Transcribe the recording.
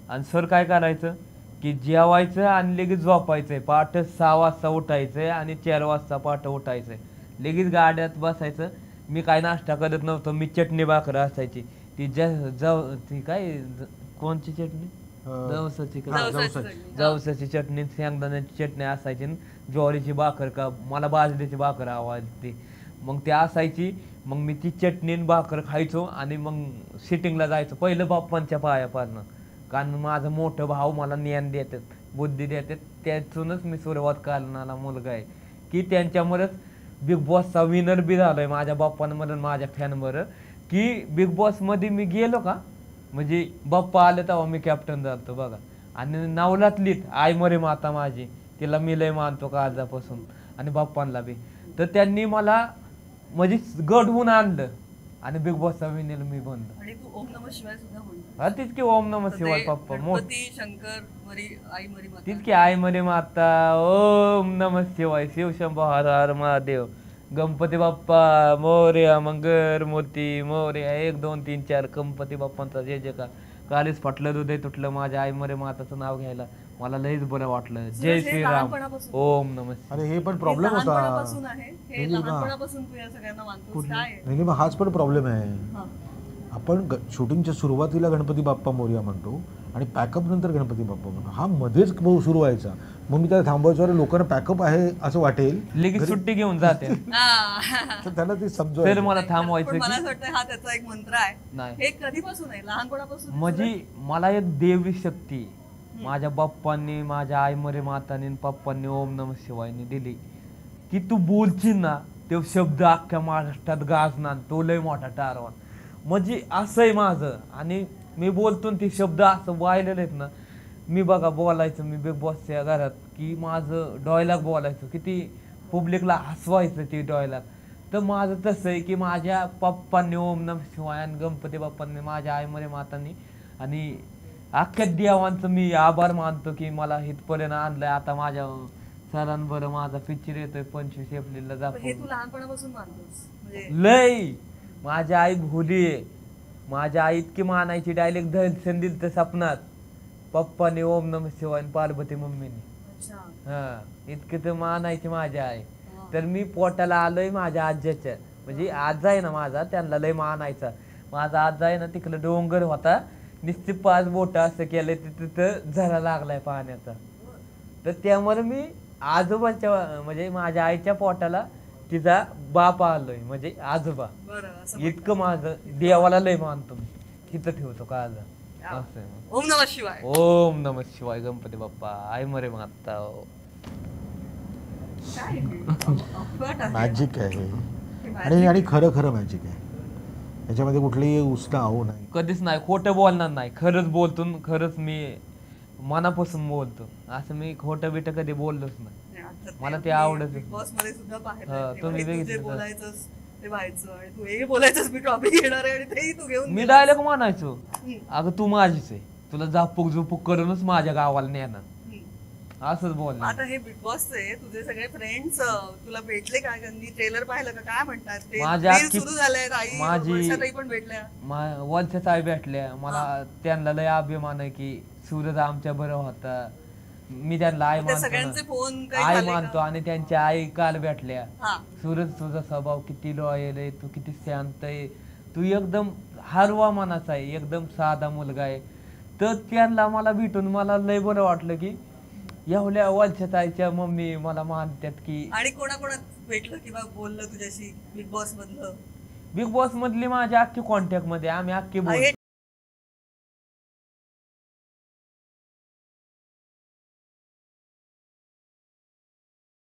आणि सर काय करायचं की जेवायचं आणि लगेच झोपायचंय, पहाटे 6 वाजता उठायचंय आणि 4 वाजता पहाटे उठायचंय, लगेच गाड्यात बसायचं. मी काय नाश्ता करत नव्हतो, मी चटणी भाकर असायची ती ती काय कोणची चटणी, जवसाची का, जवसाची चटणी, शेंगदाण्याची चटणी असायची न ज्वारीची भाकर का मला बाजरीची भाकर आवडते, मग ती असायची. मग मी ती चटणी आणि भाकर खायचो आणि मग सिटिंगला जायचो पहिलं बाप्पांच्या पाया पाडणं. कारण माझं मोठं भाऊ मला ज्ञान देतात, बुद्धी देतात, त्यातूनच मी सुरुवात करणारा मुलगा आहे की त्यांच्यामुळेच बिग बॉसचा विनर बी झालोय माझ्या बाप्पांमध्ये, माझ्या फॅनवर. की बिग बॉस मध्ये मी गेलो का म्हणजे बाप्पा आले तेव्हा मी कॅप्टन झालतो बघा. आणि नवलातलीच आई मरे माता माझी, तिला मी लय मानतो काळजापासून, आणि बाप्पांना बी. तर त्यांनी मला म्हणजे घडवून आणलं आणि बिग बॉसचा विनर मी बनलो. आणि तू ओम नमः शिवाय सुद्धा म्हणतो. हा तीच की ओम नमः तर शिवाय ते पप्पा गणपती, शंकर, मरी आई मरी माता. तीच की आई मरे माता, ओम नमः शिवाय, शिव शंभो हर हर महादेव, गणपती बाप्पा मोरया, मंगल मूर्ती मोरया, 1 2 3 4, गणपती बाप्पांचा जय जयकार. कालीच फाटलं हृदय तुटलं माझ्या आई मरे माताचं नाव घ्यायला, मला लयच बरं वाटलं. जय हे श्रीराम, लहानपणापासून. ओम नमः. अरे हे पण हे प्रॉब्लेम होता. लहानपणापासून आहे, हे नाही, नाही, लहानपणापासून तू या सगळ्यांना मानतोस काय आहे? नाही मग हाच पण प्रॉब्लेम आहे. हा. आपण शूटिंगच्या सुरुवातीला गणपती बाप्पा मोरया म्हणतो आणि पॅकअप नंतर गणपती बाप्पा म्हणतो, हा मध्येच सुरू व्हायचा. मग मी त्याला थांबवायचो, अरे लोकांना पॅकअप आहे असं वाटेल, लगेच सुट्टी घेऊन जाते. हा. तर त्याला ते तर समजवायचं. मला पण थांबवायचं मला की असं वाटतं हा त्याचा एक मंत्र आहे. नाही, हे कधीपासून आहे? लहानपणापासून? म्हणजे मला एक देवी शक्ती माझ्या बाप्पांनी, माझ्या आई मरे मातानी आणि पप्पांनी ओम नमः शिवायने दिली की तू बोलशील ना ते शब्द अख्ख्या महाराष्ट्रात गाजणार, तो लय मोठा टारवा. म्हणजे असं आहे माझं, आणि मी बोलतो ते शब्द असं वाहिलेले आहेत ना. मी बघा बोलायचं, मी बिग बॉसच्या घरात की माझं डॉयलॉग बोलायचं, किती पब्लिकला हसवायचं ते डॉयलॉग. तर माझं तसं आहे की माझ्या पप्पांनी ओम नमः शिवाय आणि गणपती बाप्पांनी, माझ्या आई मरे मातांनी आणि अख्ख्या देवांचं मी आभार मानतो की मला इथपर्यंत आणलंय. आता माझ्या सरांबरोबर माझा पिक्चर येतोय 25 एप्रिलला हे दाखव. तू लहानपणापासून मानतोस म्हणजे? लय माझी आई भोली आहे, माझ्या आई इतकी मानायची, डायरेक्ट दर्शन दिलं तर सपनात पप्पाने ओम नमः शिवाय आणि पार्वती मम्मीने. अच्छा. हा, इतके तर मानायची माझी आई. हा. तर मी पोटाला आलोय माझ्या आज्याच्या, म्हणजे आजा आहे ना माझा, त्यांना लय मानायचा. माझा आजा आहे ना तिकडे डोंगर होता, नुसती 5 बोट असं केलंय, तिथं झरा लागलाय पाण्याचा. तर त्यामुळे मी आजोबाच्या म्हणजे माझ्या आईच्या पोटाला तिचा बाप आलोय, म्हणजे आजोबा. बरं, असं इतकं माझं देवाला लय मानतो मी, तिथं ठेवतो काळजा. असं आहे. ओम नमः शिवाय. ओम नमः शिवाय, गणपती बाप्पा आई मरे माता. काय हे? अफाट आहे. मॅजिक आहे हे आणि magic. आणि खरं खरं मॅजिक आहे. याच्यामध्ये कुठलीही उसना हो नाही. कधीच नाही खोटं बोलणार नाही, खरंच बोलतो, खरंच मी मनापासून बोलतो. असं मी खोटं बिटं कधी बोललोच नाही. नाही, आता मला ते मी आवडत. बिग बॉस मध्ये सुद्धा पाहिलं हा, आहे. तुम्ही आणि तू जे बघितलं का? बोलायचंस ते व्हायचं, आणि तू हे बोलायचंस मी टॉपिक घेणार आहे आणि तेही तू घेऊन मी गेलास. डायलॉग म्हणायचो, हम्म. अगं तू माझीच आहे, तुला झापूक झुपूक करूनच माझ्या गावाला नेणार, हम्म. असंच बोलणार. आता हे बिग बॉसचे तुझे सगळे फ्रेंड्स तुला भेटले का? त्यांनी ट्रेलर पाहिलं का? काय म्हणतात ते? माझ्या Reel अख्खी- सुरू झाले, आई माझी- वर्षाताई पण भेटल्या. वलच्या आई भेटल्या मला, त्यांना लय अभिमान आहे की सूरज आमच्या बरं होता. मी त्यांना आई त्या सगळ्यांचे मानतो फोन ना, काही आई झाले मानतो. का? आणि त्यांच्या आई काल भेटल्या. हा. सूरज तुझा स्वभाव किती लॉयल आहे, तू किती शांत आहे, तू एकदम हरवा मनाचा आहे, एकदम साधा मुलगा आहे. तर त्यांना मला भेटून मला लय बरं वाटलं की एवढ्या वलच्या ताईच्या मम्मी मला मानतात की. आणि कोणाकोणात भेटलं किंवा बोललं तुझ्याशी बिग बॉस मधलं? बिग बॉस मधली माझ्या अख्खी कॉन्टॅक्ट मध्ये, आम्ही अख्खी बोलतो.